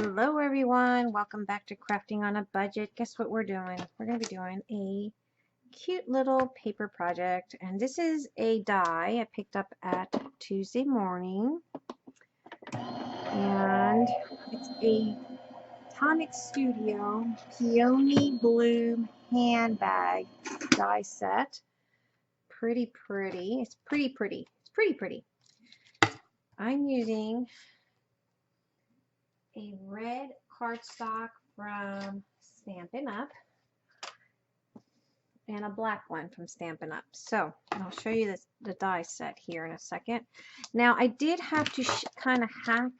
Hello everyone, welcome back to Crafting on a Budget. Guess what we're doing? We're going to be doing a cute little paper project, and this is a die I picked up at Tuesday morning, and it's a Tonic Studio Peony Bloom handbag die set. Pretty. It's pretty. I'm using a red cardstock from Stampin' Up and a black one from Stampin' Up. So I'll show you the die set here in a second. Now I did have to kind of hack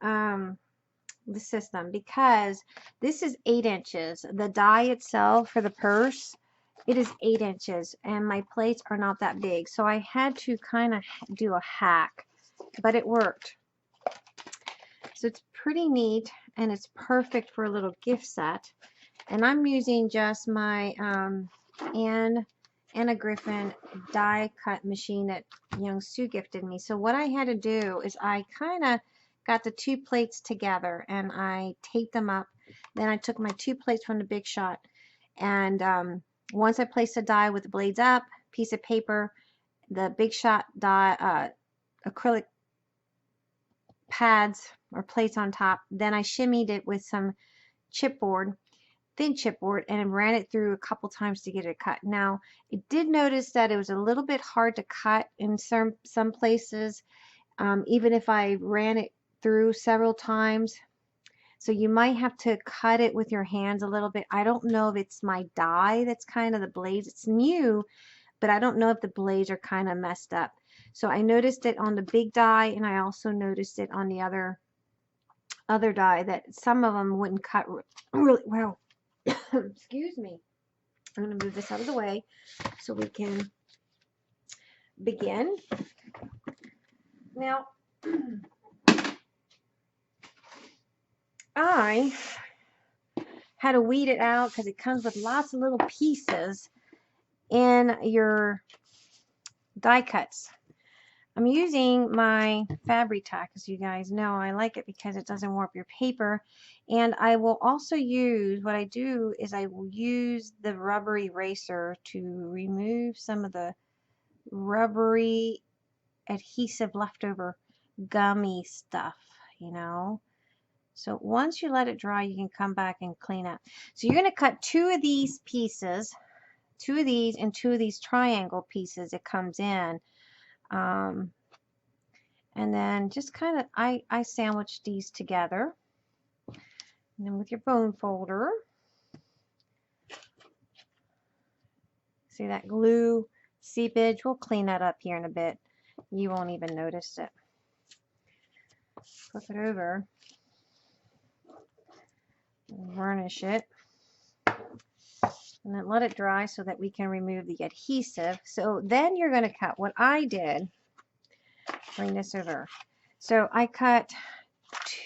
the system because this is 8 inches. The die itself for the purse, it is 8 inches and my plates are not that big. So I had to kind of do a hack, but it worked. So it's pretty neat and it's perfect for a little gift set. And I'm using just my Anna Griffin die cut machine that young Sue gifted me. So what I had to do is I kind of got the 2 plates together and I taped them up. Then I took my 2 plates from the Big Shot, and once I placed the die with the blades up, piece of paper, the Big Shot die acrylic pads or plates on top, then I shimmied it with some chipboard, thin chipboard, and ran it through a couple times to get it cut. Now I did notice that it was a little bit hard to cut in some places, even if I ran it through several times. So you might have to cut it with your hands a little bit. I don't know if it's my die that's kind of the blades. It's new, but I don't know if the blades are kind of messed up. So I noticed it on the big die, and I also noticed it on the other die that some of them wouldn't cut really well. Excuse me. I'm going to move this out of the way so we can begin. Now, I had to weed it out because it comes with lots of little pieces in your die cuts. I'm using my Fabri-Tac, as you guys know. I like it because it doesn't warp your paper. And I will also use, what I do is I will use the rubber eraser to remove some of the rubbery adhesive leftover gummy stuff, you know. So once you let it dry, you can come back and clean up. So you're going to cut 2 of these pieces, 2 of these and 2 of these triangle pieces it comes in. And then just kind of, I sandwich these together. And then with your bone folder, see that glue seepage? We'll clean that up here in a bit. You won't even notice it. Flip it over. Varnish it. And then let it dry so that we can remove the adhesive. So then you're going to cut what I did. Bring this over. So I cut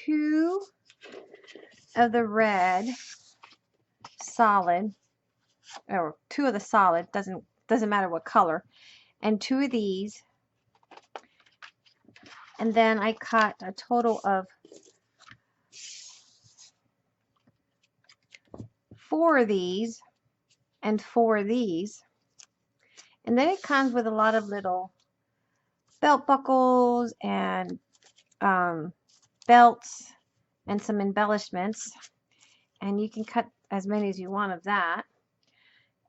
2 of the red solid, or 2 of the solid, doesn't matter what color, and 2 of these, and then I cut a total of 4 of these and 4 of these, and then it comes with a lot of little belt buckles and belts and some embellishments, and you can cut as many as you want of that.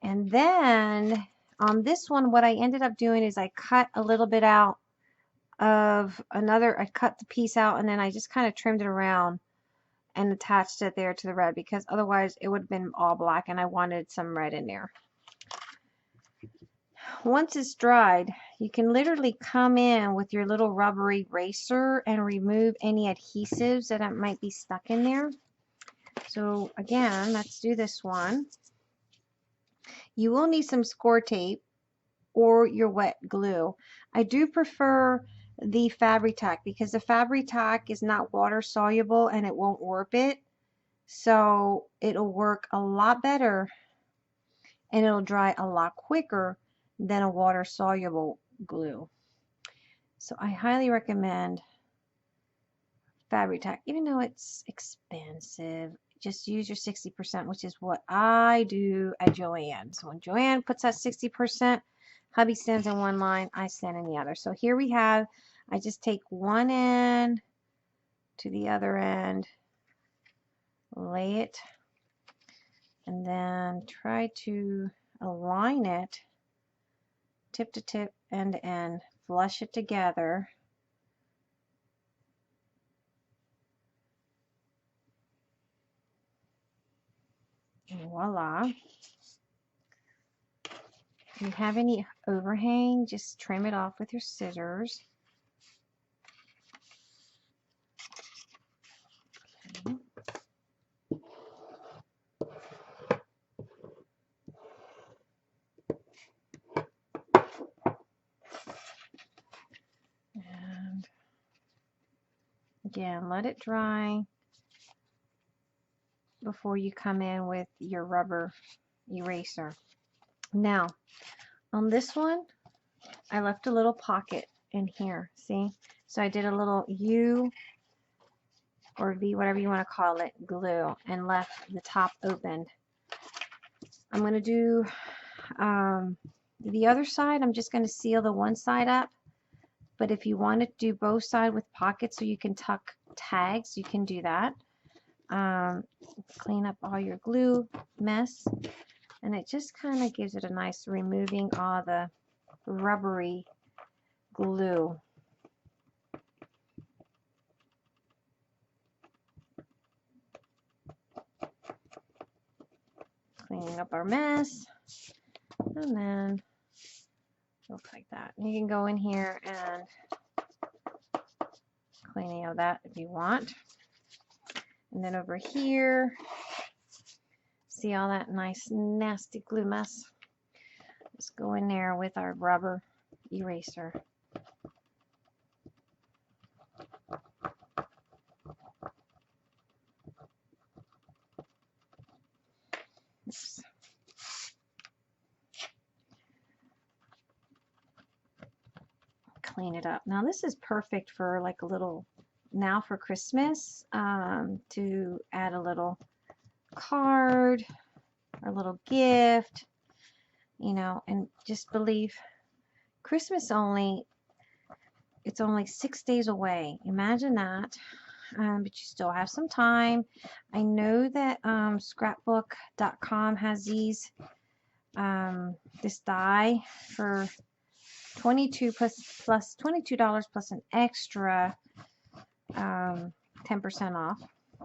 And then on this one, what I ended up doing is I cut a little bit out of another, I cut the piece out and then I just kind of trimmed it around and attached it there to the red, because otherwise it would have been all black and I wanted some red in there. Once it's dried, you can literally come in with your little rubbery eraser and remove any adhesives that might be stuck in there. So again, let's do this one. You will need some Scor tape or your wet glue. I do prefer the Fabri-Tac because the Fabri-Tac is not water soluble and it won't warp it. So it'll work a lot better and it'll dry a lot quicker than a water soluble glue. So I highly recommend fabric tack, even though it's expensive. Just use your 60%, which is what I do at Joann. So when Joann puts that 60%, hubby sends in one line, I send in the other. So here we have, I just take one end to the other end, lay it, and then try to align it tip to tip, end to end, flush it together. And voila. If you have any overhang, just trim it off with your scissors. Okay. And again, let it dry before you come in with your rubber eraser. Now, on this one, I left a little pocket in here, see? So I did a little U or V, whatever you want to call it, glue, and left the top open. I'm going to do the other side. I'm just going to seal the one side up, but if you want to do both sides with pockets so you can tuck tags, you can do that. Clean up all your glue mess, and it just kind of gives it a nice removing all the rubbery glue. Cleaning up our mess, and then looks like that. And you can go in here and clean any of that if you want. And then over here, see all that nice nasty glue mess? Just go in there with our rubber eraser. Oops. Clean it up. Now this is perfect for like a little, now for Christmas, to add a little card or a little gift, you know, and just believe Christmas it's only 6 days away. Imagine that. But you still have some time. I know that scrapbook.com has these this die for $22 plus an extra 10% off,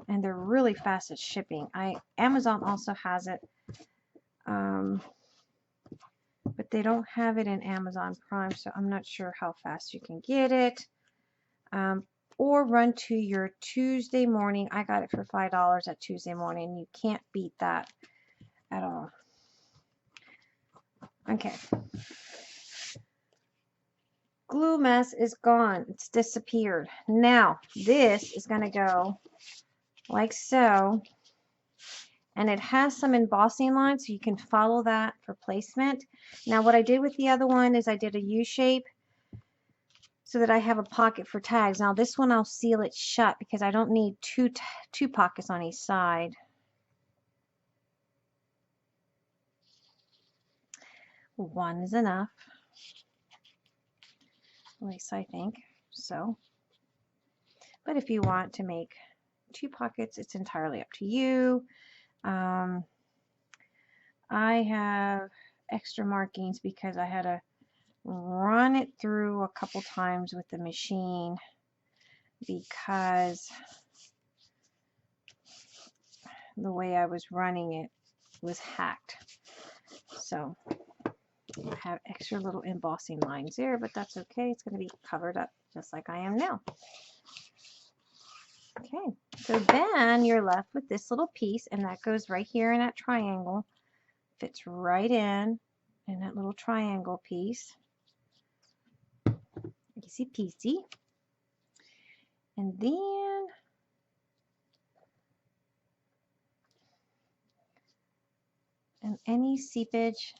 and they're really fast at shipping. Amazon also has it, but they don't have it in Amazon Prime, so I'm not sure how fast you can get it. Or run to your Tuesday morning. I got it for $5 at Tuesday morning. You can't beat that at all. Okay. Glue mess is gone. It's disappeared. Now, this is going to go like so. And it has some embossing lines, so you can follow that for placement. Now, what I did with the other one is I did a U shape so that I have a pocket for tags. Now, this one I'll seal it shut because I don't need two pockets on each side. One is enough. At least I think so. But if you want to make 2 pockets, it's entirely up to you. I have extra markings because I had to run it through a couple times with the machine because the way I was running it was hacked. So I have extra little embossing lines there, but that's okay. It's going to be covered up just like I am now. Okay, so then you're left with this little piece, and that goes right here in that triangle. Fits right in that little triangle piece. Easy peasy. And then any seepage,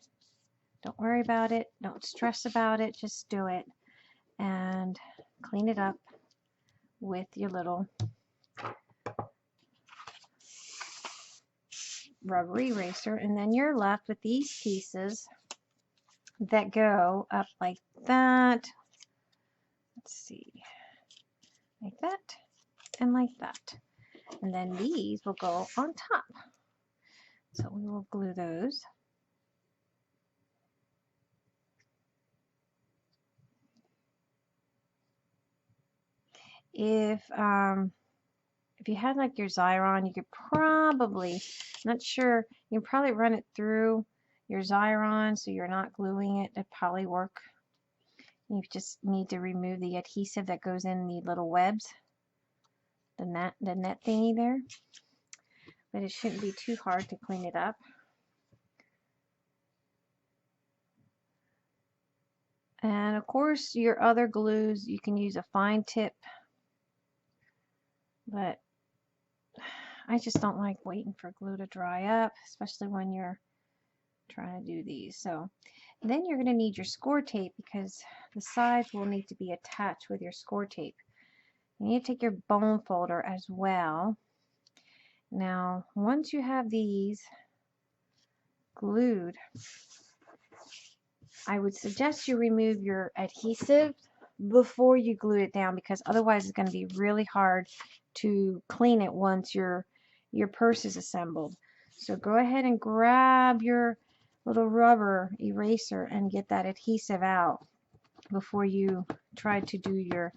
don't worry about it. Don't stress about it. Just do it and clean it up with your little rubber eraser, and then you're left with these pieces that go up like that. Let's see, like that and like that. And then these will go on top. So we will glue those. If you had like your Xyron, you could probably, not sure, you can probably run it through your Xyron so you're not gluing it. It'd probably work. You just need to remove the adhesive that goes in the little webs, the net thingy there. But it shouldn't be too hard to clean it up. And of course, your other glues, you can use a fine tip, but I just don't like waiting for glue to dry up, especially when you're trying to do these. So then you're going to need your score tape because the sides will need to be attached with your score tape. You need to take your bone folder as well. Now, once you have these glued, I would suggest you remove your adhesive before you glue it down, because otherwise it's going to be really hard to clean it once your purse is assembled. So go ahead and grab your little rubber eraser and get that adhesive out before you try to do your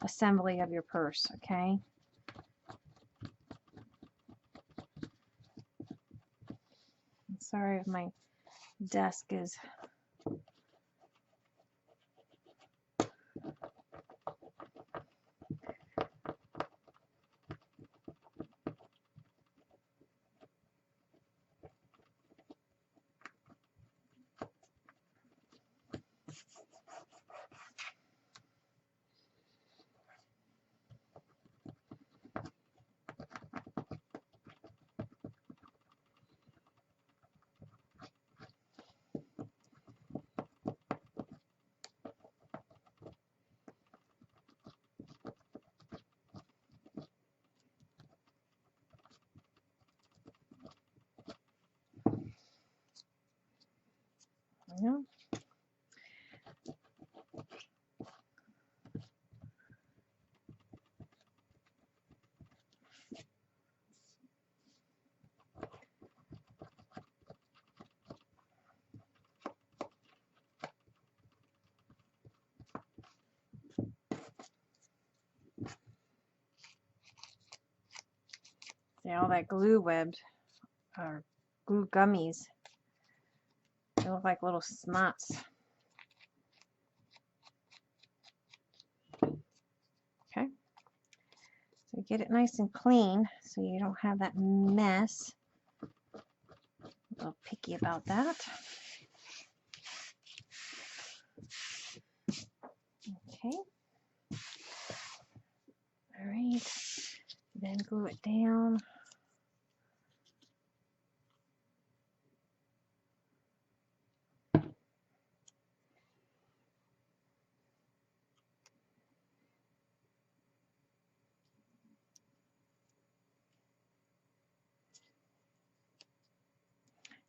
assembly of your purse, okay? I'm sorry if my desk is no. See, all that glue webs or glue gummies. They look like little snots. Okay. So get it nice and clean so you don't have that mess. A little picky about that. Okay. All right. Then glue it down.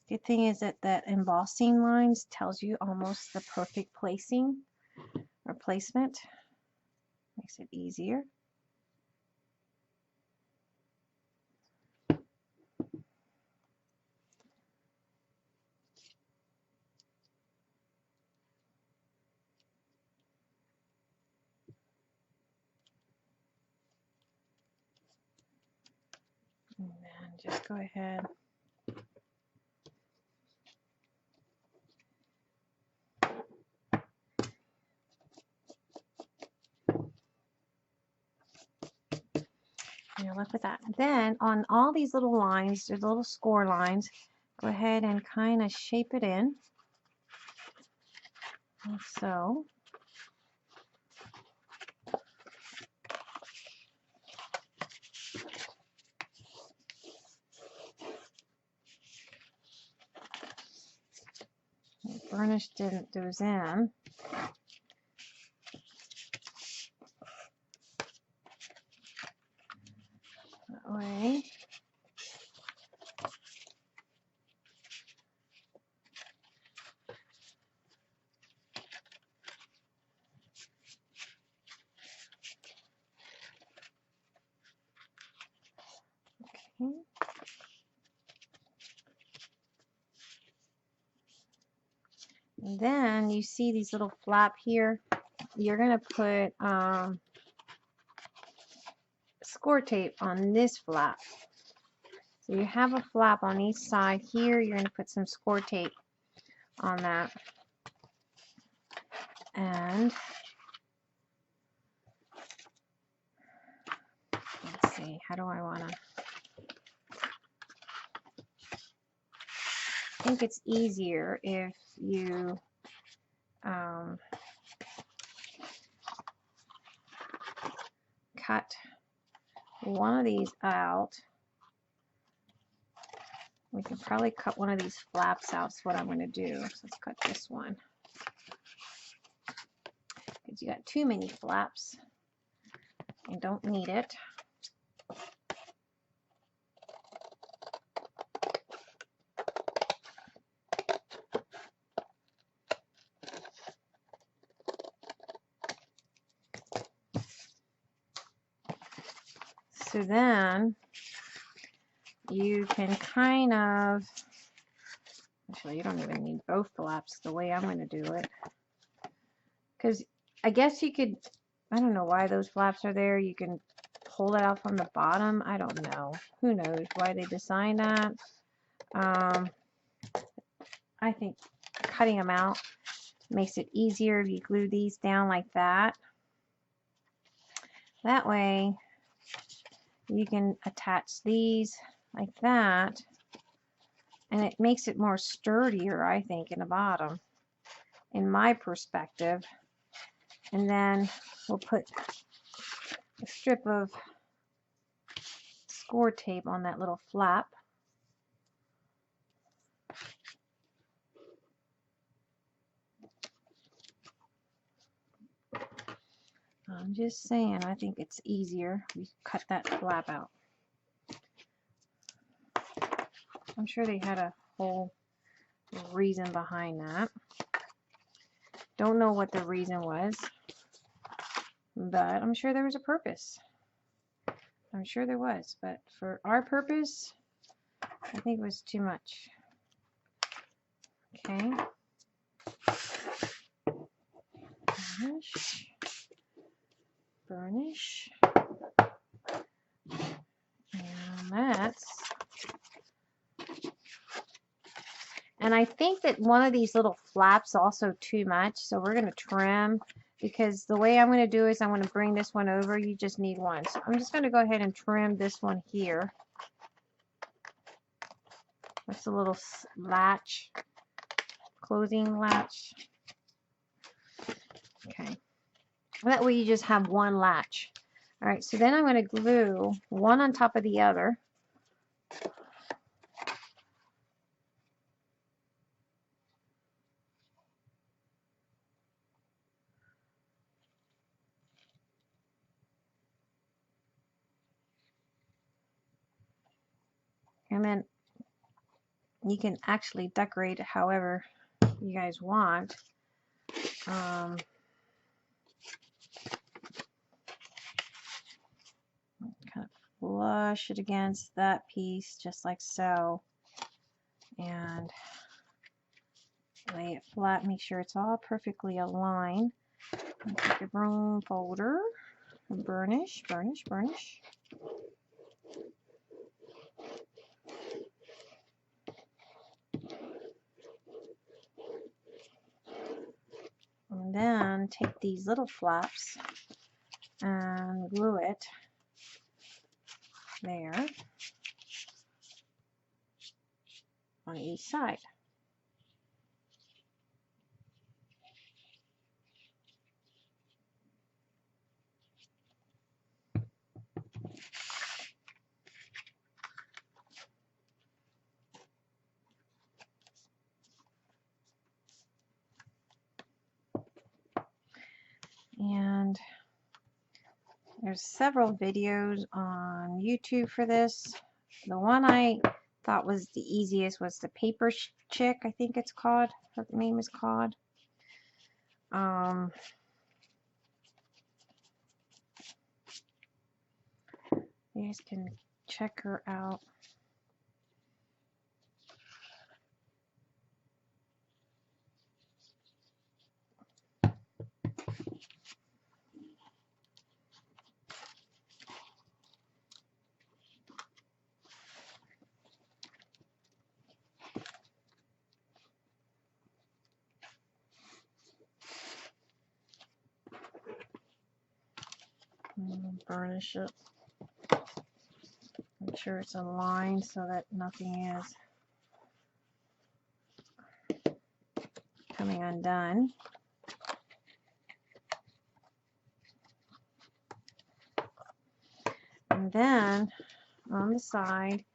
Good thing is that embossing lines tells you almost the perfect placing or placement. Makes it easier. And then just go ahead. You're left with that. Then on all these little lines, there's little score lines. Go ahead and kind of shape it in. Like so. Burnish those in. That way. And then you see these little flap here. You're going to put Scor tape on this flap. So you have a flap on each side here. You're going to put some Scor tape on that. And let's see, how do I want to? I think it's easier if you cut one of these out. We can probably cut one of these flaps out. That's what I'm going to do. So let's cut this one. Because you got too many flaps. You don't need it. So then you can kind of, actually you don't even need both flaps the way I'm going to do it. Because I guess you could, I don't know why those flaps are there. You can pull it out from the bottom. I don't know. Who knows why they designed that. I think cutting them out makes it easier if you glue these down like that. That way you can attach these like that, and it makes it more sturdier, I think, in the bottom, in my perspective. And then we'll put a strip of Scor tape on that little flap. I'm just saying, I think it's easier. We cut that flap out. I'm sure they had a whole reason behind that. Don't know what the reason was, but I'm sure there was a purpose. I'm sure there was, but for our purpose, I think it was too much. Okay. Burnish. Burnish. And that's, and I think that one of these little flaps also too much, so we're going to trim, because the way I'm going to do is I'm going to bring this one over. You just need one. So I'm just going to go ahead and trim this one here. That's a little latch, closing latch. Okay. That way you just have one latch. All right, so then I'm going to glue one on top of the other. And then you can actually decorate it however you guys want. Kind of flush it against that piece just like so, and lay it flat. Make sure it's all perfectly aligned. And take your broom folder and burnish, burnish, burnish. And then take these little flaps and glue it there on each side. And there's several videos on YouTube for this. The one I thought was the easiest was the Paper Chick, I think it's called. Her name is called. You guys can check her out. Burnish it. Make sure it's aligned so that nothing is coming undone. And then on the side,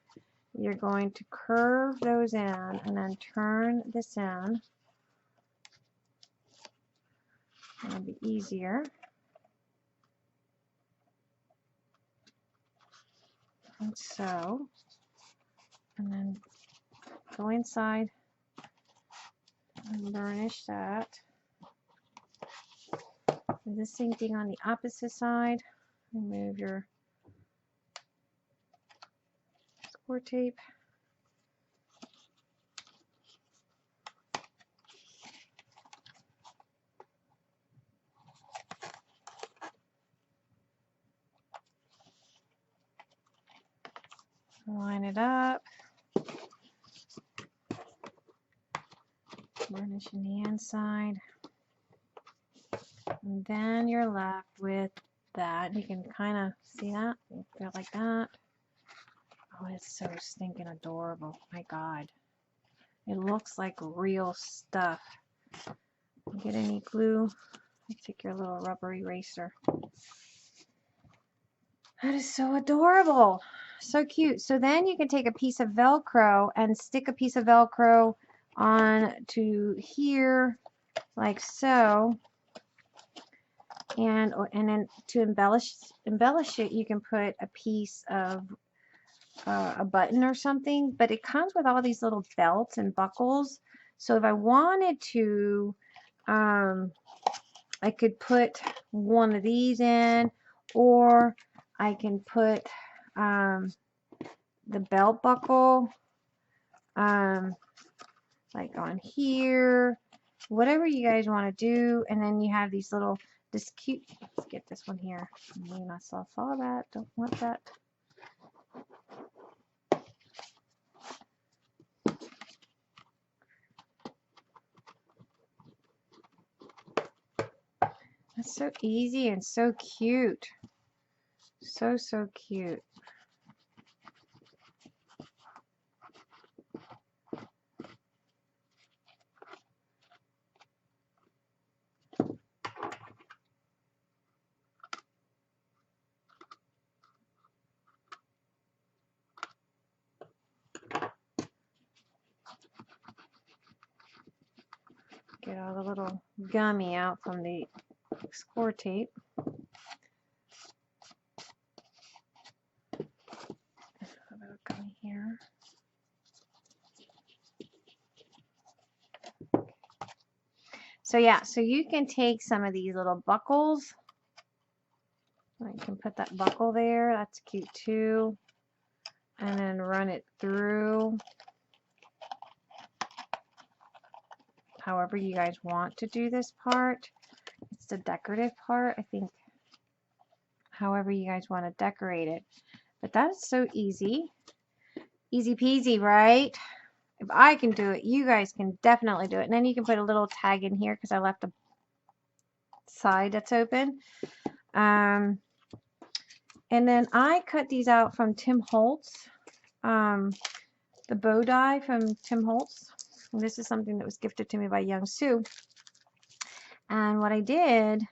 you're going to curve those in and then turn this in. It'll be easier. And so, and then go inside and burnish that. Do the same thing on the opposite side. Remove your Scor tape. Line it up. Burnishing the inside. And then you're left with that. You can kind of see that. Go like that. Oh, it's so stinking adorable. My God. It looks like real stuff. Get any glue. Take your little rubber eraser. That is so adorable. So cute. So then you can take a piece of Velcro and stick a piece of Velcro on to here, like so. And then to embellish it, you can put a piece of a button or something. But it comes with all these little belts and buckles. So if I wanted to, I could put one of these in, or I can put the belt buckle like on here, whatever you guys want to do. And then you have these little, this cute, let's get this one here. I saw that, don't want that. That's so easy and so cute. So cute. Get all the little gummy out from the Scor tape. A little gummy here. So yeah, so you can take some of these little buckles. I can put that buckle there. That's cute too. And then run it through however you guys want to do this part. It's the decorative part, I think, however you guys want to decorate it. But that is so easy. Easy peasy, right? If I can do it, you guys can definitely do it. And then you can put a little tag in here because I left the side that's open. And then I cut these out from Tim Holtz. The bow die from Tim Holtz. And this is something that was gifted to me by Young Sue. And what I did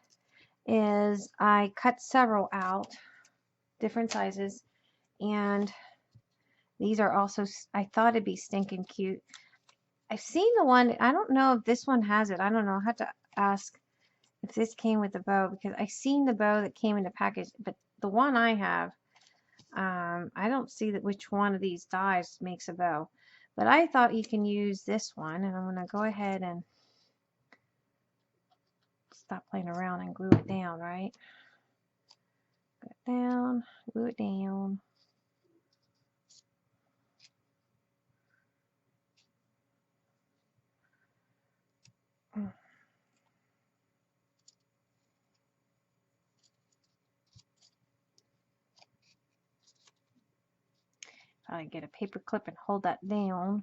is I cut several out, different sizes, and these are also, I thought it'd be stinking cute. I've seen the one, I don't know if this one has it. I don't know. I have to ask if this came with the bow, because I've seen the bow that came in the package, but the one I have, I don't see that which one of these dies makes a bow. But I thought you can use this one, and I'm going to go ahead and stop playing around and glue it down, right? Glue it down, glue it down. Probably get a paper clip and hold that down.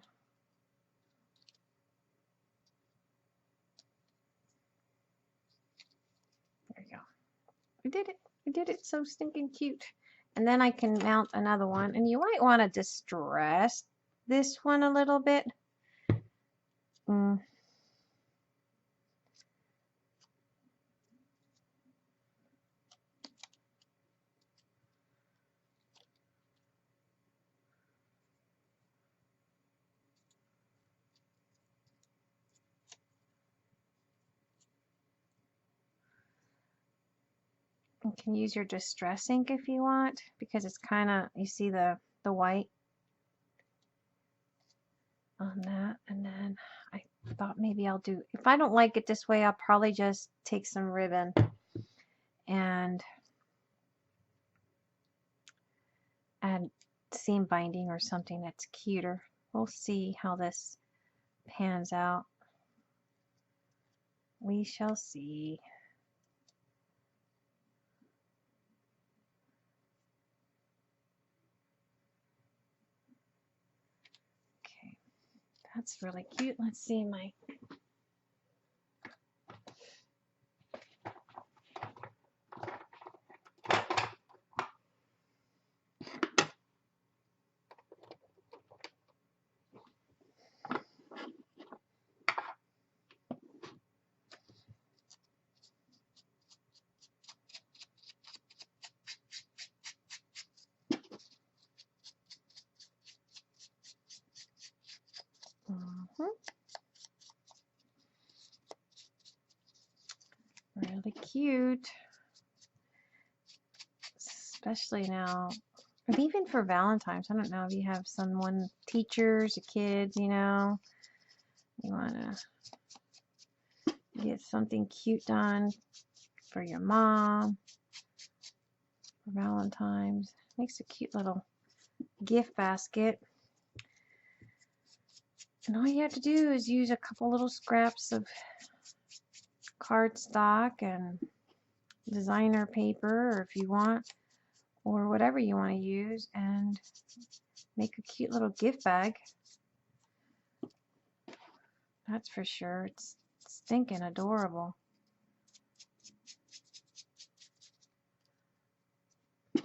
There you go. We did it. I did it so stinking cute. And then I can mount another one. And you might want to distress this one a little bit. Mm. You can use your distress ink if you want, because it's kind of, you see the white on that. And then I thought maybe I'll do, if I don't like it this way, I'll probably just take some ribbon and add seam binding or something that's cuter. We'll see how this pans out. We shall see. Okay, that's really cute. Let's see my really cute, especially now, and even for Valentine's. I don't know if you have someone, teachers, or kids, you know, you want to get something cute done for your mom for Valentine's. Makes a cute little gift basket. And all you have to do is use a couple little scraps of cardstock and designer paper, or if you want, or whatever you want to use, and make a cute little gift bag. That's for sure. It's stinking adorable. I'm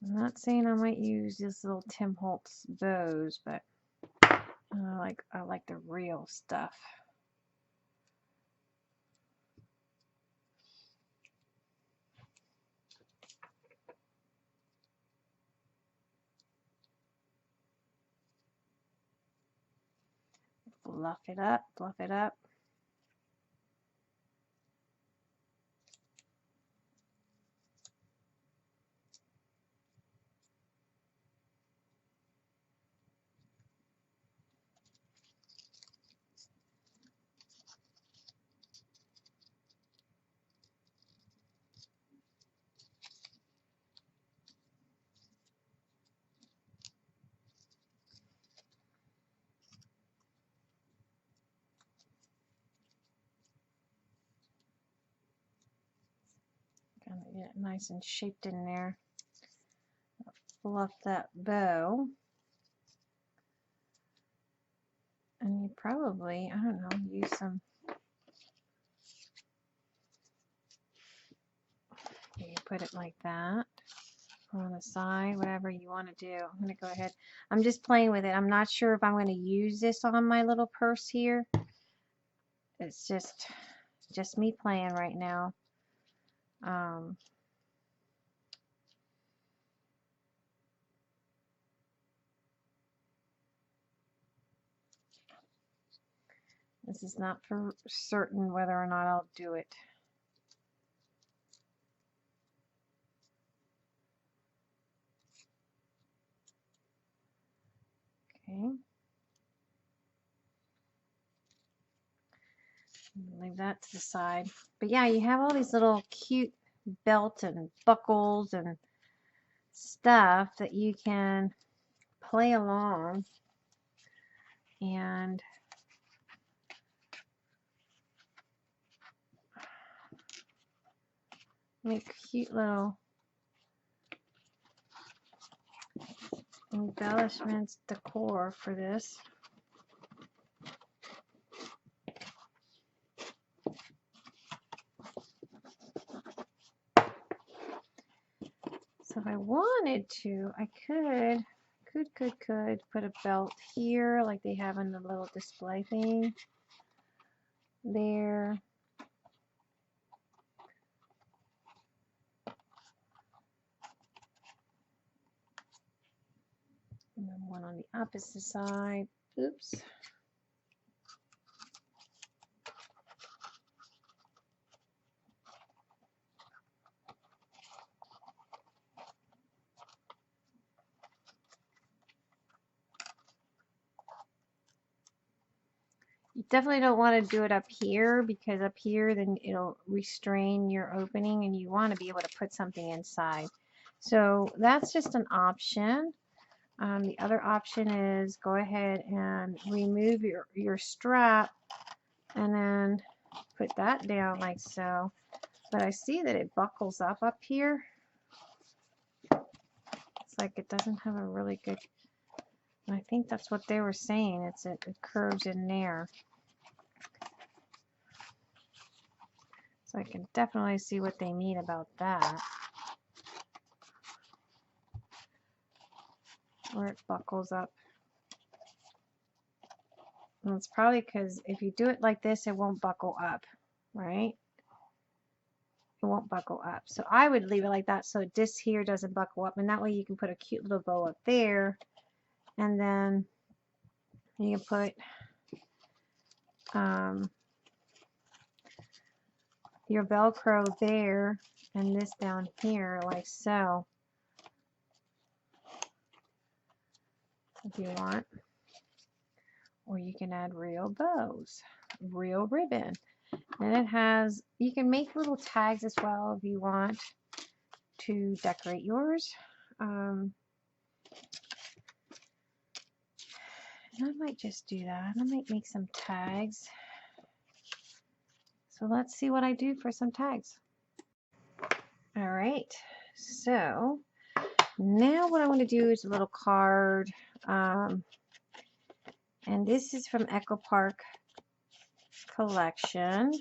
not saying I might use this little Tim Holtz bows, but I like the real stuff. Fluff it up, fluff it up. Gotta get it nice and shaped in there. Fluff that bow. And you probably, I don't know, use some, you can put it like that, or on the side, whatever you want to do. I'm going to go ahead, I'm just playing with it. I'm not sure if I'm going to use this on my little purse here. It's just me playing right now. This is not for certain whether or not I'll do it. Okay. Leave that to the side. But yeah, you have all these little cute belt and buckles and stuff that you can play along and make cute little embellishments, decor for this. So if I wanted to, I could put a belt here like they have in the little display thing. There. And then one on the opposite side. Oops. You definitely don't want to do it up here, because up here then it'll restrain your opening and you want to be able to put something inside. So that's just an option. The other option is go ahead and remove your strap and then put that down like so. But I see that it buckles up here. It's like it doesn't have a really good, and I think that's what they were saying. It curves in there. So I can definitely see what they mean about that. Where it buckles up. And it's probably because if you do it like this, it won't buckle up, right? It won't buckle up. So I would leave it like that so this here doesn't buckle up, and that way you can put a cute little bow up there, and then you can put your Velcro there and this down here like so, if you want. Or you can add real bows, real ribbon. And it has, you can make little tags as well if you want to decorate yours. And I might just do that. I might make some tags. So let's see what I do for some tags. All right, so now what I want to do is a little card. And this is from Echo Park Collection.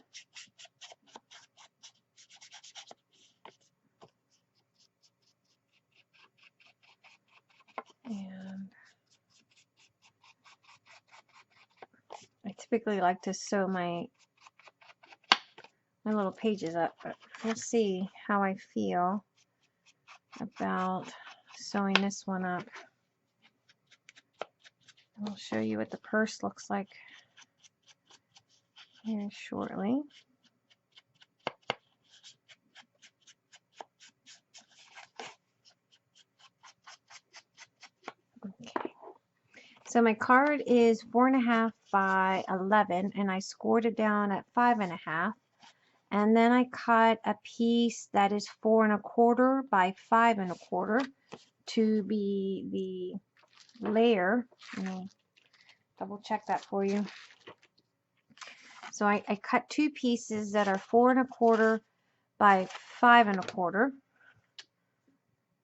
And I typically like to sew my little pages up, but we'll see how I feel about sewing this one up. I'll show you what the purse looks like here shortly. Okay. So my card is 4.5 by 11, and I scored it down at 5.5. And then I cut a piece that is 4 1/4 by 5 1/4 to be the layer. Let me double check that for you. So I cut 2 pieces that are 4 1/4 by 5 1/4.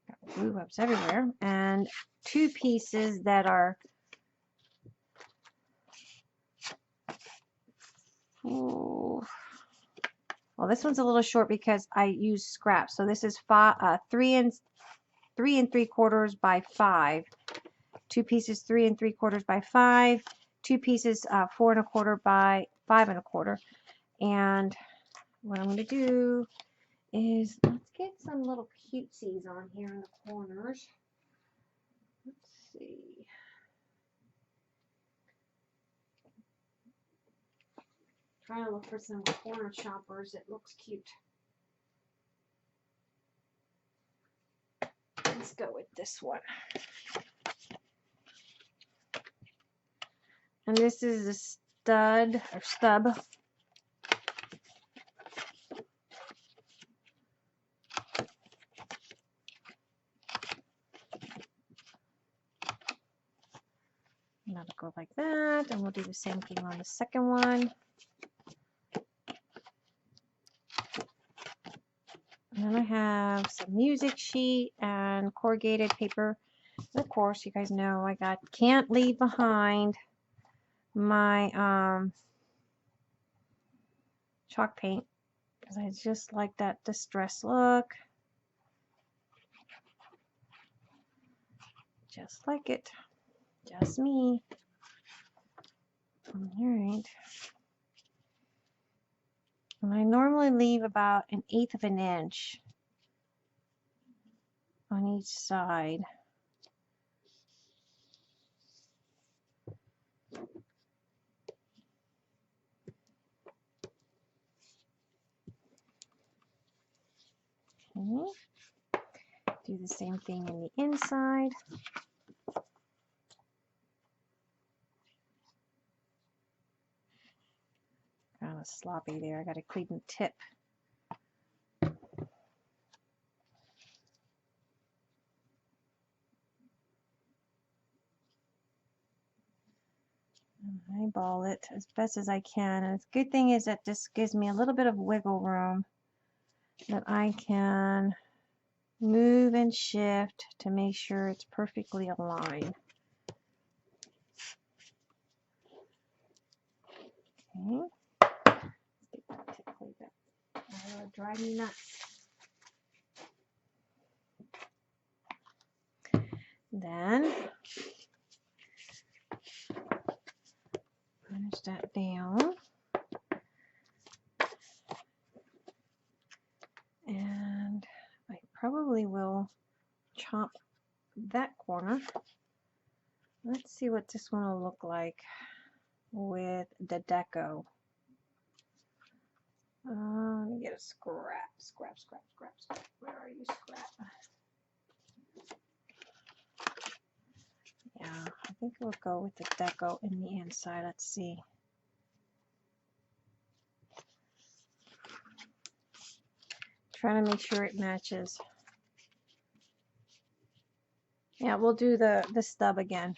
Got glue webs everywhere. And 2 pieces that are well, this one's a little short because I use scraps. So this is 3 3/3 by 5. 2 pieces 3 3/4 by 5. 2 pieces 4 1/4 by 5 1/4. And what I'm going to do is let's get some little cutesies on here in the corners. Let's see. Trying to look for some corner choppers that looks cute. Let's go with this one. And this is a stud or stub. And that'll go like that, and we'll do the same thing on the second one. And then I have some music sheet and corrugated paper. And of course, you guys know I can't leave behind my chalk paint because I just like that distress look. Just like it. Just me. All right. And I normally leave about 1/8 of an inch on each side. Okay. Do the same thing in the inside. Kind of sloppy there. I got to clean the tip. Eyeball it as best as I can. And the good thing is that this gives me a little bit of wiggle room that I can move and shift to make sure it's perfectly aligned. Okay. Let's get that tip cleaned up. That'll drive me nuts. Then finish that down. And I probably will chop that corner. Let's see what this one will look like with the deco. Let me get a scrap. Where are you, scrap? Yeah, I think we'll go with the deco in the inside. Let's see. Trying to make sure it matches. Yeah, we'll do the stub again.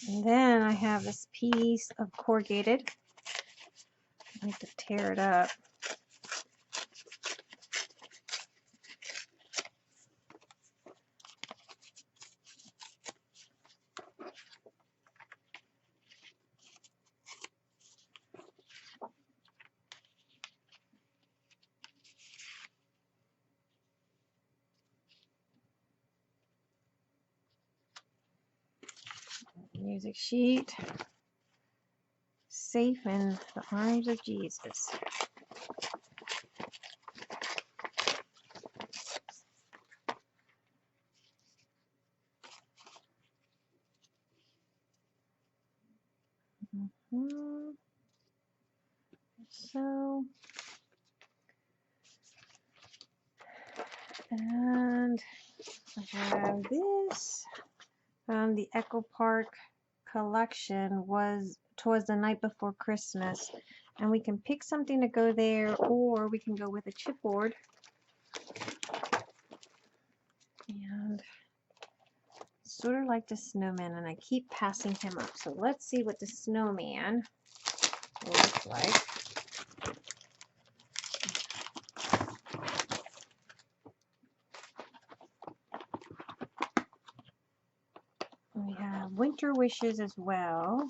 And then I have this piece of corrugated. I like to tear it up. Music sheet. Safe in the arms of Jesus. So, and I have this. The Echo Park collection was towards the night before Christmas, and we can pick something to go there, or we can go with a chipboard. And sort of like the snowman, and I keep passing him up. So let's see what the snowman looks like. We have winter wishes as well.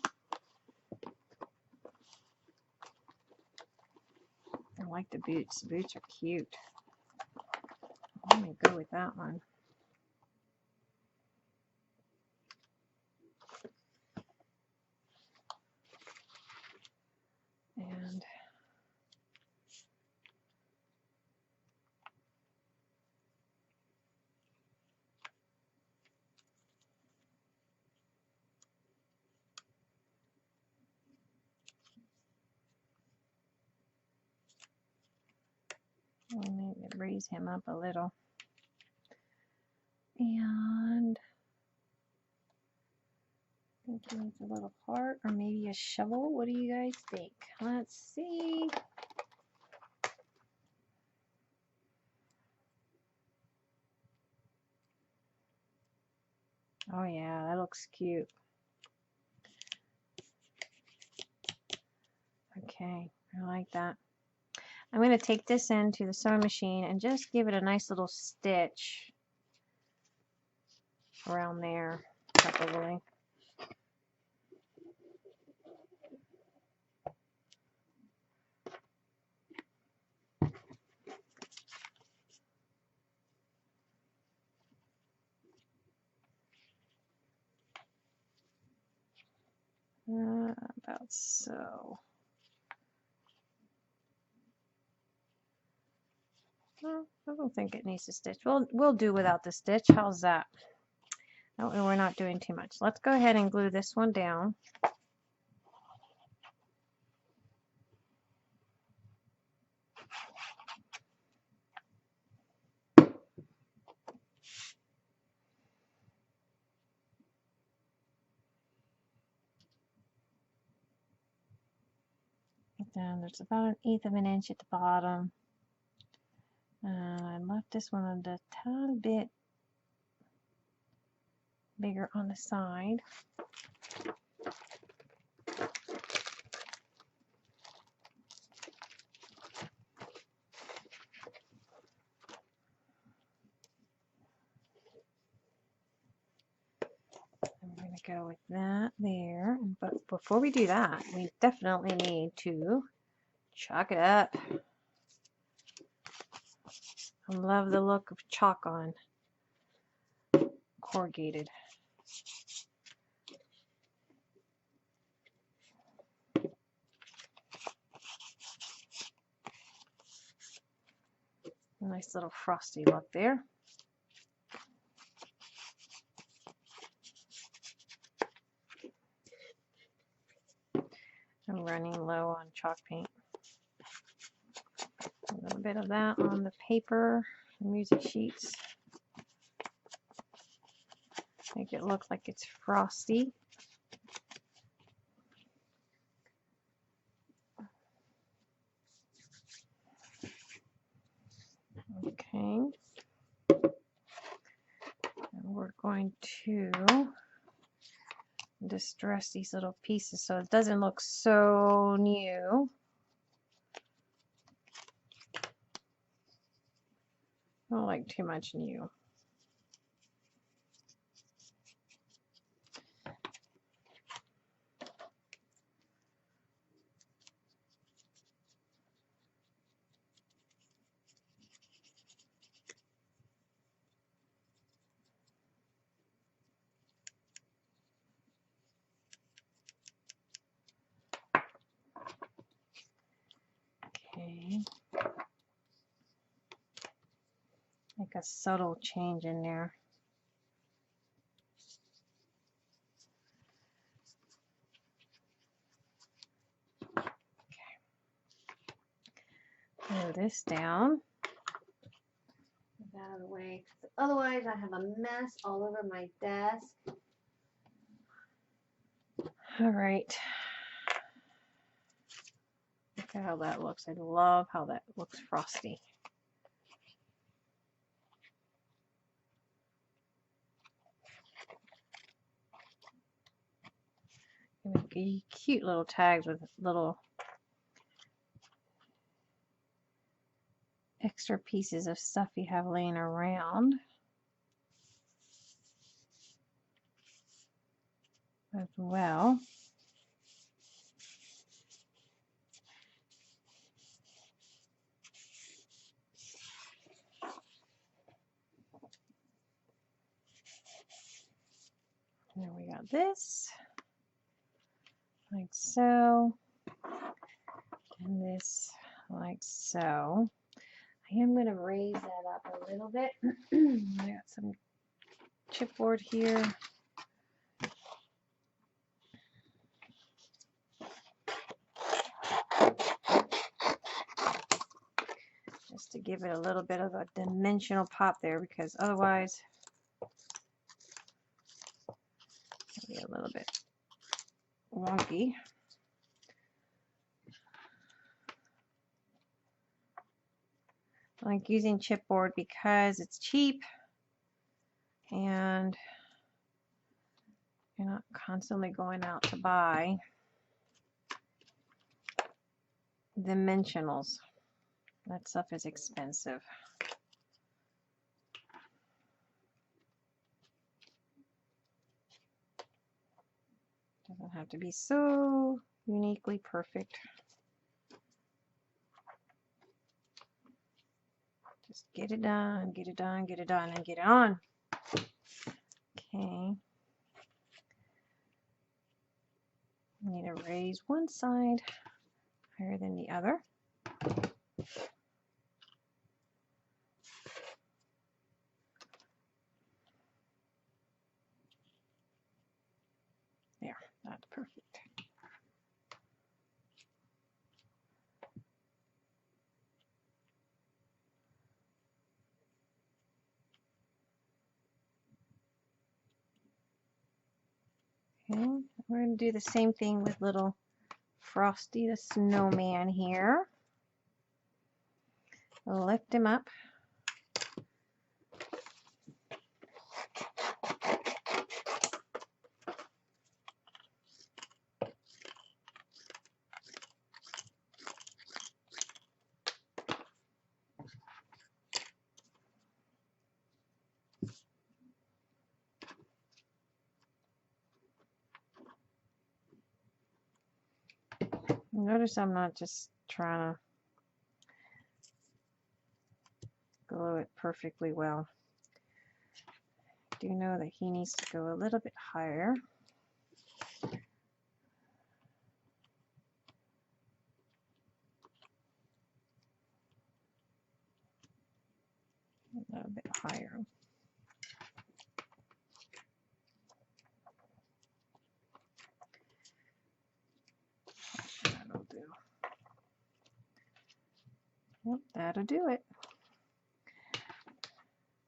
I like the boots. The boots are cute. I'm going to go with that one. And maybe raise him up a little. And I think he needs a little heart or maybe a shovel. What do you guys think? Let's see. Oh yeah, that looks cute. Okay, I like that. I'm going to take this into the sewing machine and just give it a nice little stitch around there, probably. About so. Well, I don't think it needs a stitch. We'll do without the stitch. How's that? No, we're not doing too much. Let's go ahead and glue this one down. And there's about 1/8 of an inch at the bottom. I left this one a tiny bit bigger on the side. I'm going to go with that there. But before we do that, we definitely need to chalk it up. I love the look of chalk on corrugated. Nice little frosty look there. I'm running low on chalk paint. A little bit of that on the paper, music sheets. Make it look like it's frosty. Okay. And we're going to distress these little pieces so it doesn't look so new. I don't like too much new. Okay. Make a subtle change in there. Glue this down. Get that out of the way. Otherwise, I have a mess all over my desk. All right. Look at how that looks. I love how that looks frosty. Make cute little tags with little extra pieces of stuff you have laying around as well. And then we got this, like so, and this, like so. I am going to raise that up a little bit. I got some chipboard here. Just to give it a little bit of a dimensional pop there, because otherwise it'll be a little bit wonky. I like using chipboard because it's cheap and you're not constantly going out to buy dimensionals. That stuff is expensive. have to be so uniquely perfect. Just get it done, get it done, get it done, and get it on. Okay. I need to raise one side higher than the other. There, that's perfect. Okay, we're going to do the same thing with little Frosty the Snowman here. Lift him up. Notice I'm not just trying to glue it perfectly well. I do know that he needs to go a little bit higher. A little bit higher. That'll do. Yep, that'll do it.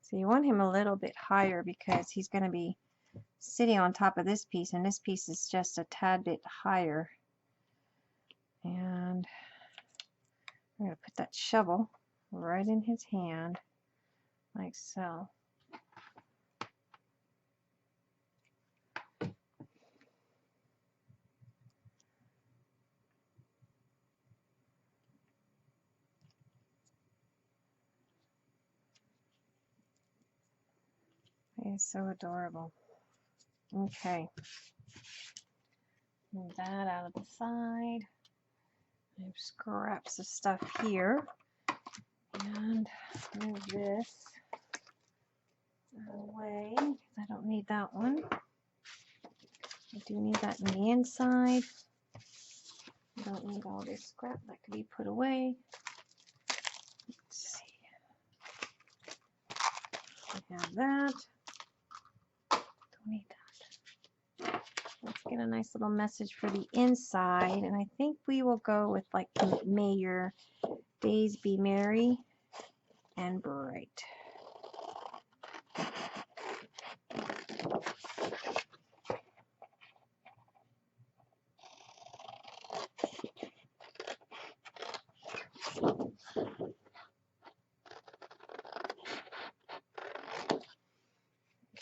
So you want him a little bit higher because he's going to be sitting on top of this piece, and this piece is just a tad bit higher. And I'm going to put that shovel right in his hand, like so. He's so adorable. Okay. Move that out of the side. I have scraps of stuff here. And move this away because I don't need that one. I do need that in the inside. I don't need all this scrap that could be put away. Let's see. I have that. Don't need that. Let's get a nice little message for the inside, and I think we will go with like may your days be merry and bright.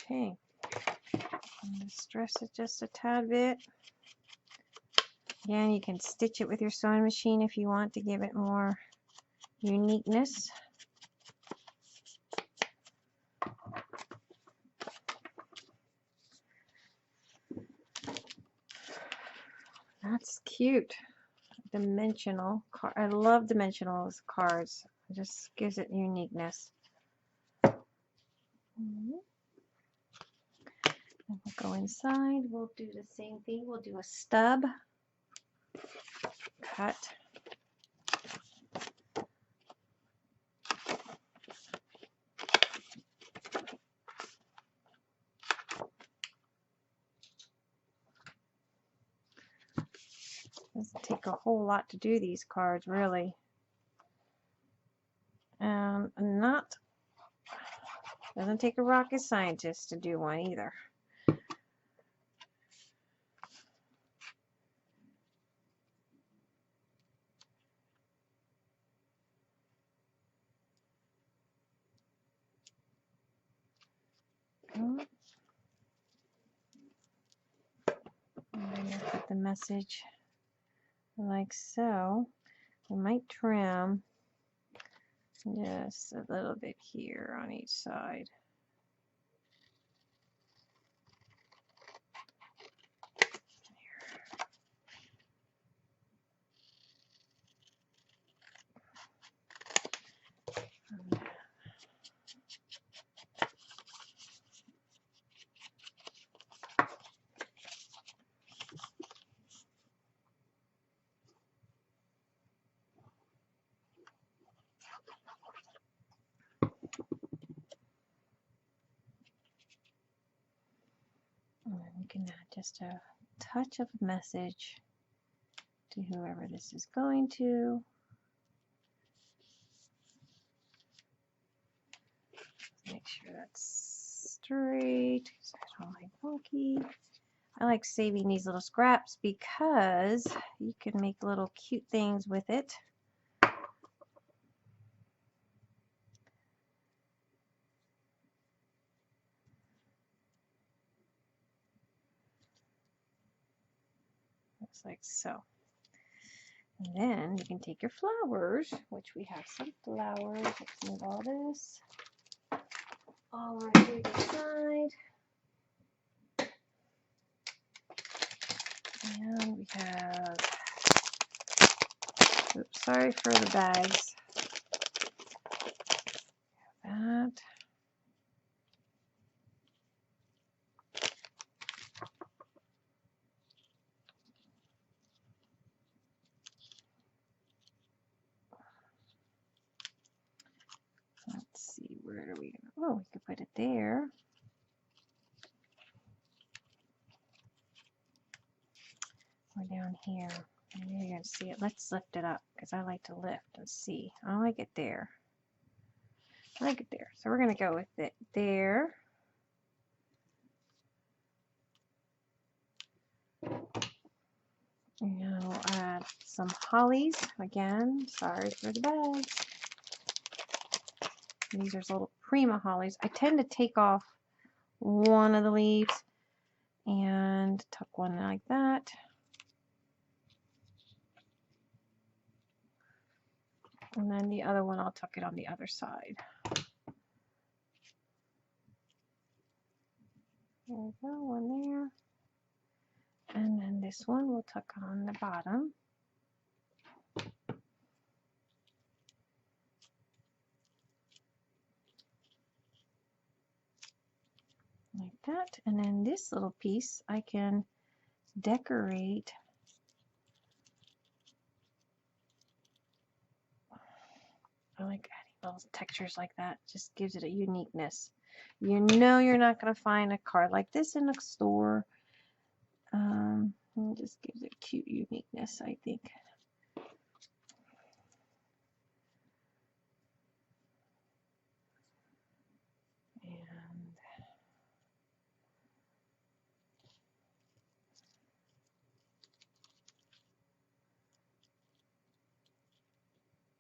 Okay, I'm going to stress it just a tad bit. Again, you can stitch it with your sewing machine if you want to give it more uniqueness. That's cute. Dimensional card. I love dimensional cards. It just gives it uniqueness. And we'll go inside. We'll do the same thing. We'll do a stub. Cut. Doesn't take a whole lot to do these cards, really. Doesn't take a rocket scientist to do one either. And then you put the message like so. We might trim just a little bit here on each side. You can add just a touch of a message to whoever this is going to. Make sure that's straight. I don't like funky. I like saving these little scraps because you can make little cute things with it. Looks like so. And then you can take your flowers, which we have some flowers. Let's move all this over to the side. And we have, oops, sorry for the bags. That. Let's see, where are we going? Oh, we could put it there. Or down here. Maybe you're going to see it. Let's lift it up because I like to lift and see. I like it there. I like it there. So we're going to go with it there. And we'll add some hollies. Again, sorry for the bags. These are little Prima hollies. I tend to take off one of the leaves and tuck one like that. And then the other one, I'll tuck it on the other side. There we go, one there. And then this one we'll tuck on the bottom. Like that. And then this little piece I can decorate. I like adding little textures like that. Just gives it a uniqueness. You know you're not going to find a card like this in a store. It just gives it cute uniqueness, I think. And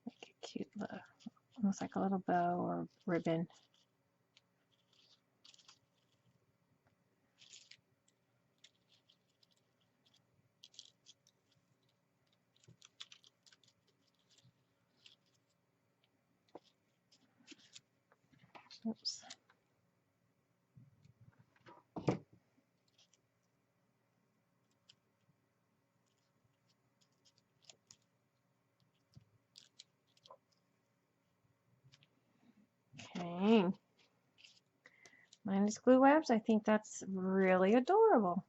make a cute little, almost like a little bow or ribbon. Oops. Okay. Minus glue webs. I think that's really adorable.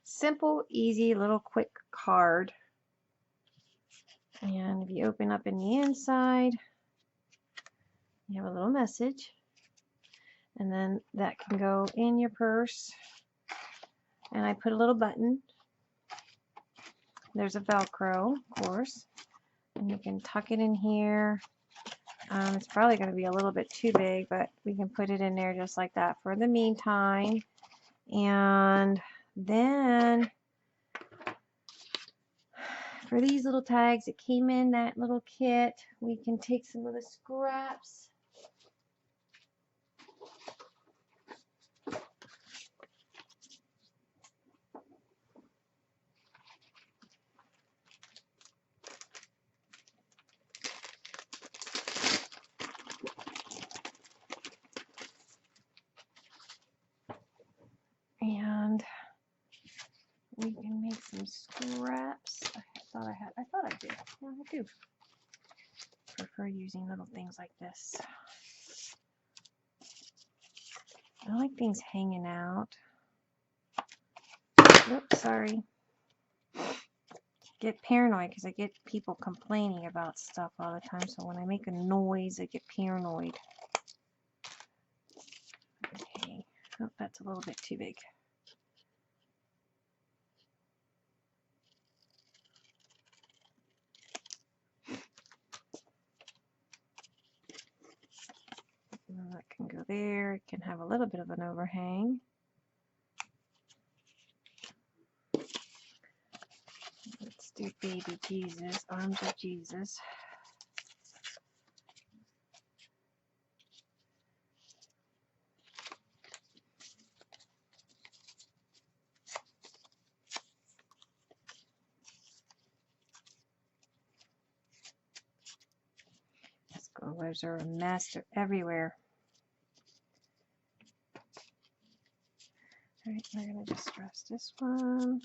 Simple, easy, little quick card. And if you open up in the inside, you have a little message. And then that can go in your purse. And I put a little button. There's a Velcro, of course. And you can tuck it in here. It's probably going to be a little bit too big, but we can put it in there just like that for the meantime. And then for these little tags that came in that little kit, we can take some of the scraps. And we can make some scraps. I thought I did. Yeah, I do. Prefer using little things like this. I like things hanging out. Oops, sorry. Get paranoid because I get people complaining about stuff all the time. So when I make a noise, I get paranoid. Okay, Oh, that's a little bit too big. That can go there. It can have a little bit of an overhang. Let's do baby Jesus, arms of Jesus. Scores are a mess. They're everywhere. All right, we're going to just stress this one.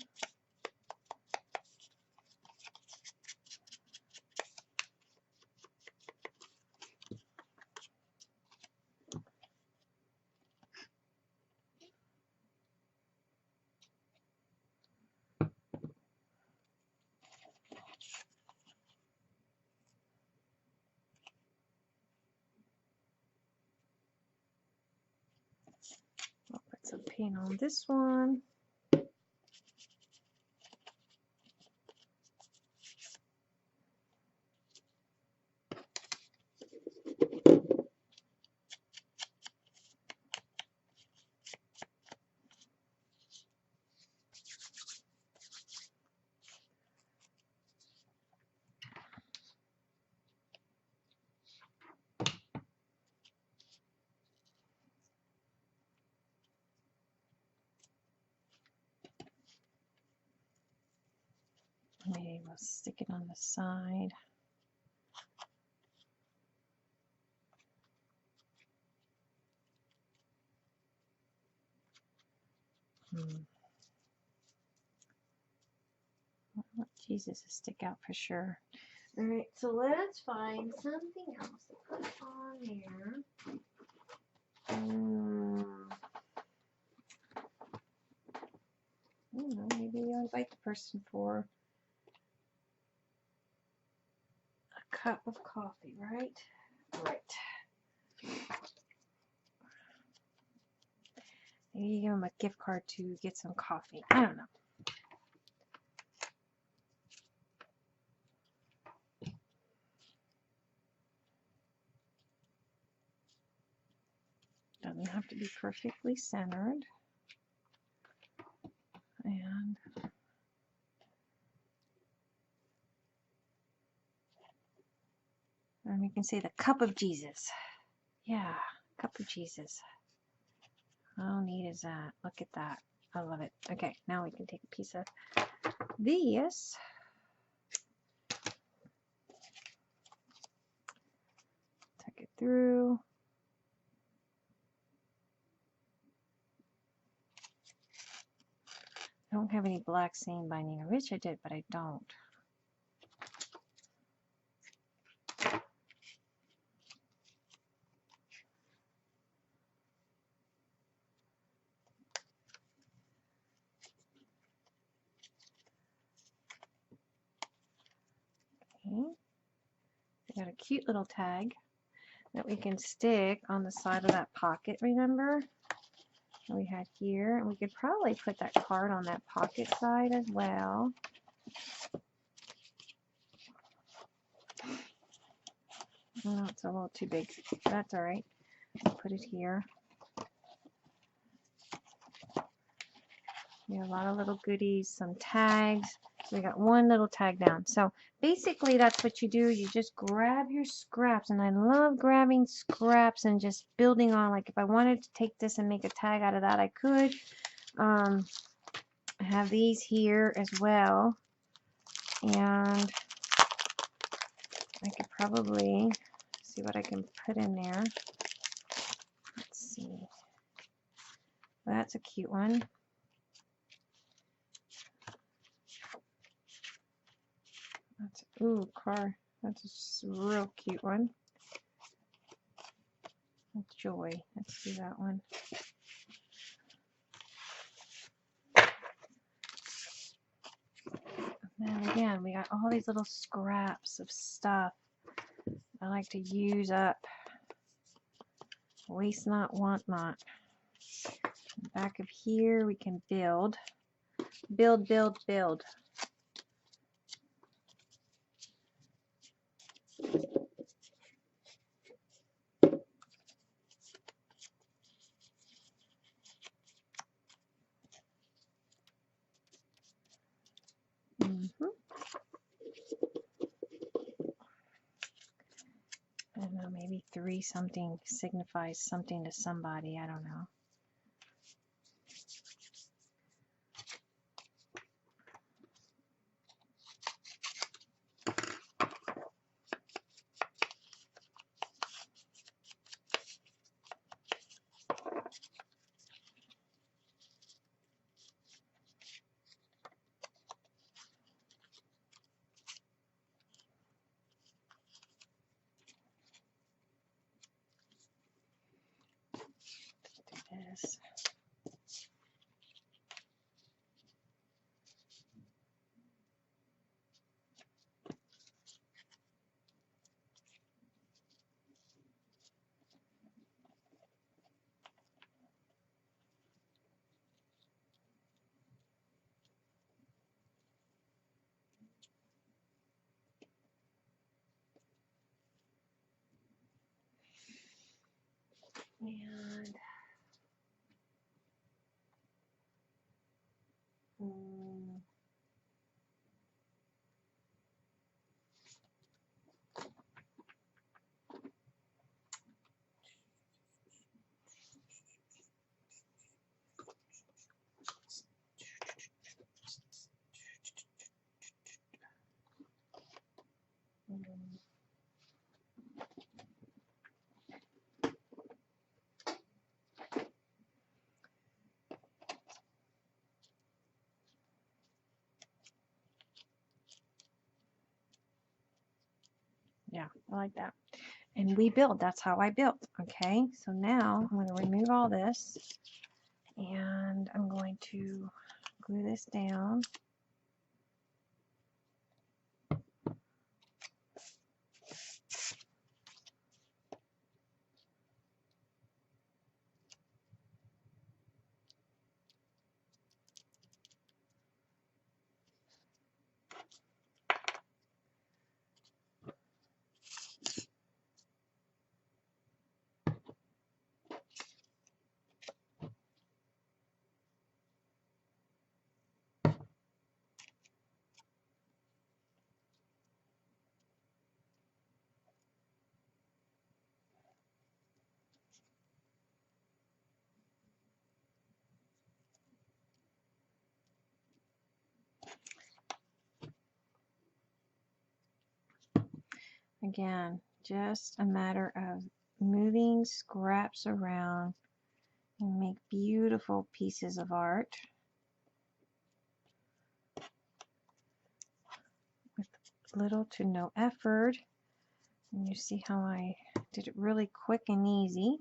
I'll put some paint on this one. Maybe we'll stick it on the side. I want Jesus to stick out for sure. All right, so let's find something else to put on there. I don't know, maybe I'll invite the person for a cup of coffee, right? Right. Maybe you give them a gift card to get some coffee. I don't know. Doesn't have to be perfectly centered. And you can say the cup of Jesus. Yeah, cup of Jesus. How neat is that? Look at that. I love it. Okay, now we can take a piece of this. Tuck it through. I don't have any black seam binding. I wish I did, but I don't. Okay. We got a cute little tag that we can stick on the side of that pocket, remember? We had here, and we could probably put that card on that pocket side as well. Oh, it's a little too big. That's all right. I'll put it here. We have a lot of little goodies, some tags. We got one little tag down. So basically that's what you do. You just grab your scraps, and I love grabbing scraps and just building on. Like if I wanted to take this and make a tag out of that, I could. I have these here as well, and I could probably see what I can put in there. Let's see. Well, that's a cute one. That's, ooh, car. That's a real cute one. That's Joy. Let's do that one. And then again, we got all these little scraps of stuff I like to use up. Waste not, want not. Back of here we can build. Build, build, build. I don't know, maybe 3 something signifies something to somebody. I don't know. This. And yeah, I like that. And we build. That's how I built. Okay, so now I'm going to remove all this, and I'm going to glue this down. Again, just a matter of moving scraps around and make beautiful pieces of art with little to no effort. And you see how I did it really quick and easy.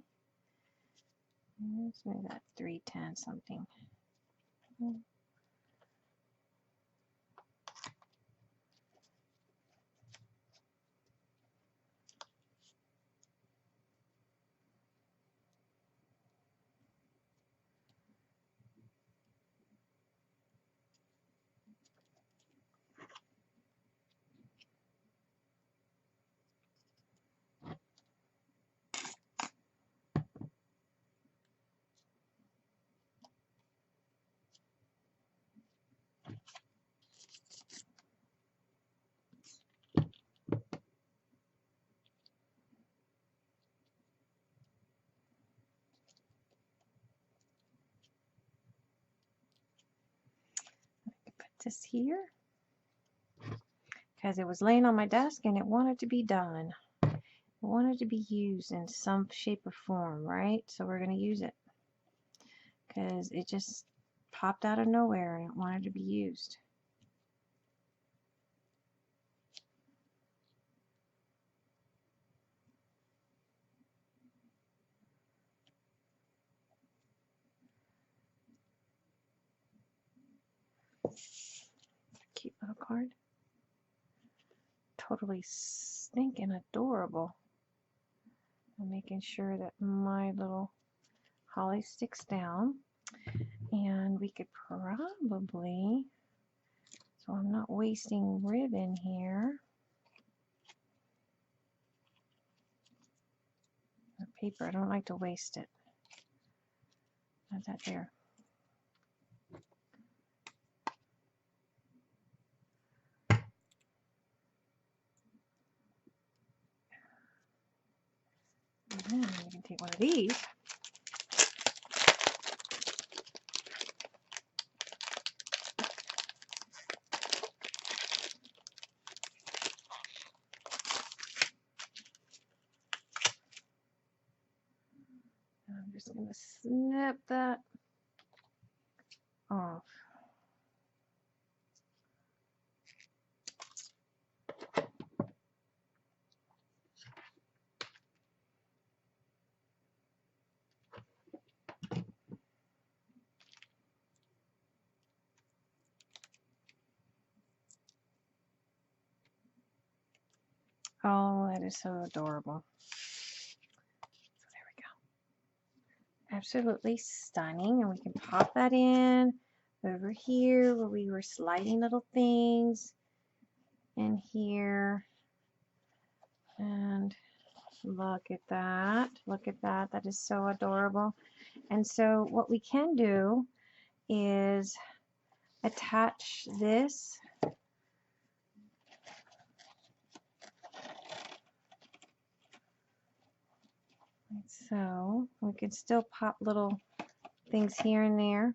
Let's make that 310 something. Put this here because it was laying on my desk and it wanted to be done. It wanted to be used in some shape or form, right? So we're going to use it because it just popped out of nowhere and it wanted to be used. Cute little card. Totally stinking adorable. I'm making sure that my little holly sticks down. And we could probably, so I'm not wasting ribbon here, or paper, I don't like to waste it. Add that there. And then we can take one of these. I'm just going to snip that off. Oh, that is so adorable. So there we go. Absolutely stunning. And we can pop that in over here where we were sliding little things in here. And look at that. Look at that. That is so adorable. And so what we can do is attach this like so. We could still pop little things here and there.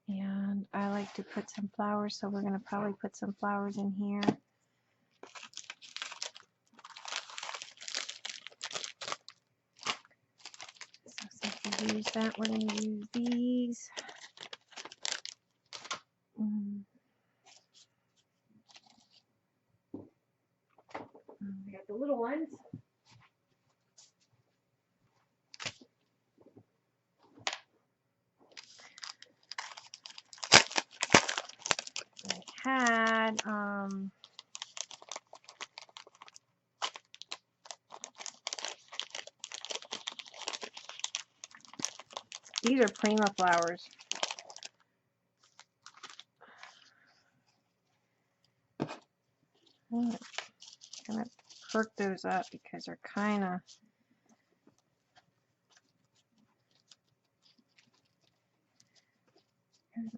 And I like to put some flowers, so we're going to probably put some flowers in here. So since we use that, we're going to use these. We got the little ones. I had these are Prima flowers. I'm gonna perk those up because they're kind of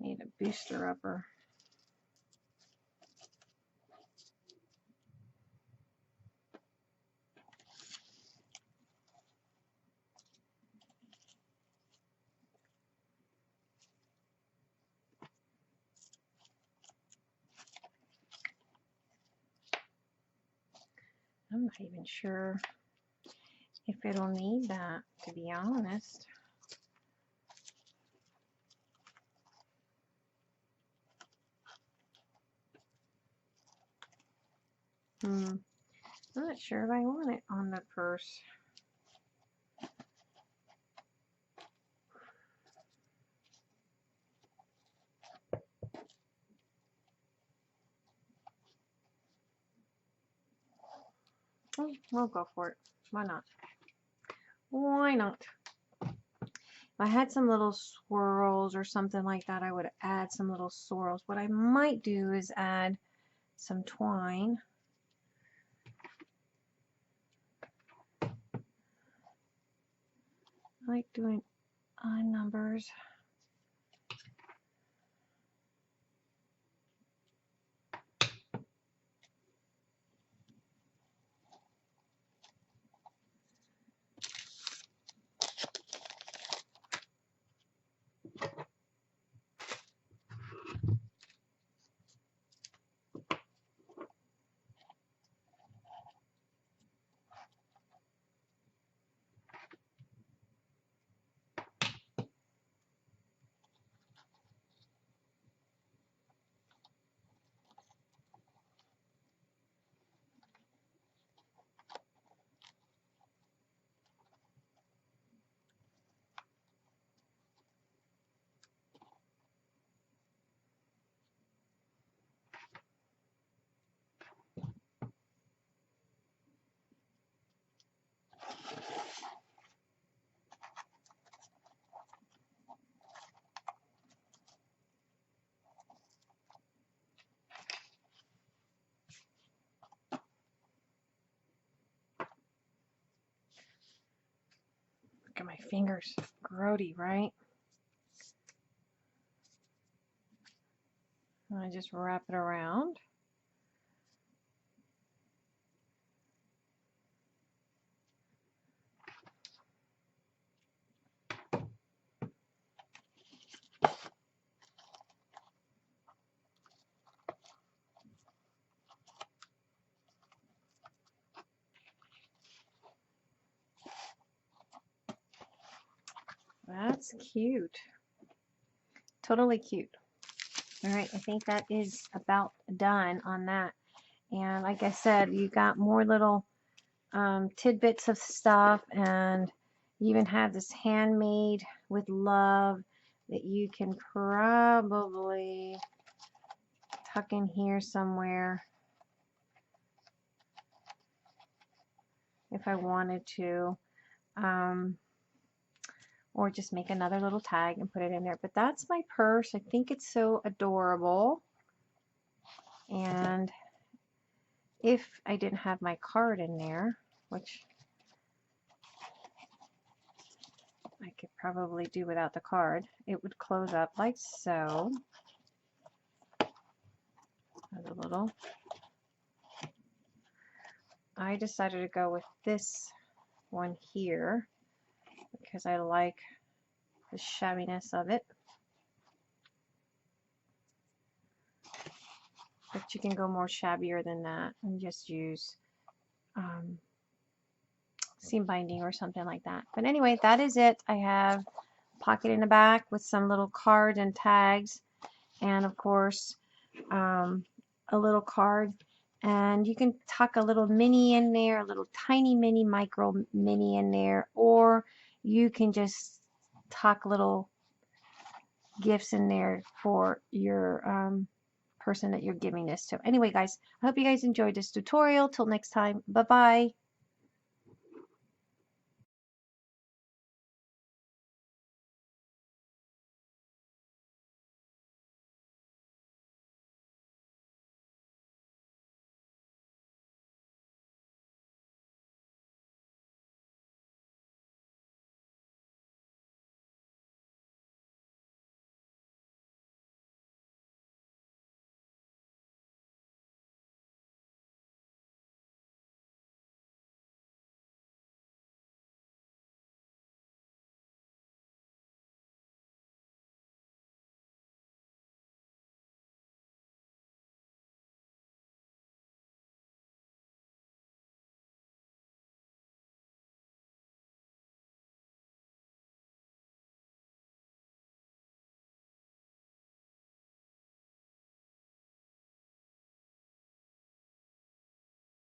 need a booster upper. I'm not even sure if it'll need that, to be honest. I'm not sure if I want it on the purse. Oh, we'll go for it. Why not? Why not? If I had some little swirls or something like that, I would add some little swirls. What I might do is add some twine. I like doing odd numbers. at my fingers. Grody, right? And I just wrap it around. That's cute. Totally cute. All right, I think that is about done on that. And like I said, you got more little tidbits of stuff, and you even have this handmade with love that you can probably tuck in here somewhere if I wanted to. Or just make another little tag and put it in there. But that's my purse. I think it's so adorable. And if I didn't have my card in there, which I could probably do without the card, it would close up like so. As a little. I decided to go with this one here because I like the shabbiness of it. But you can go more shabbier than that and just use seam binding or something like that. But anyway, that is it. I have a pocket in the back with some little cards and tags, and of course a little card. And you can tuck a little mini in there, a little tiny mini micro mini in there, or you can just tuck little gifts in there for your person that you're giving this to. Anyway, guys, I hope you guys enjoyed this tutorial. Till next time, bye bye.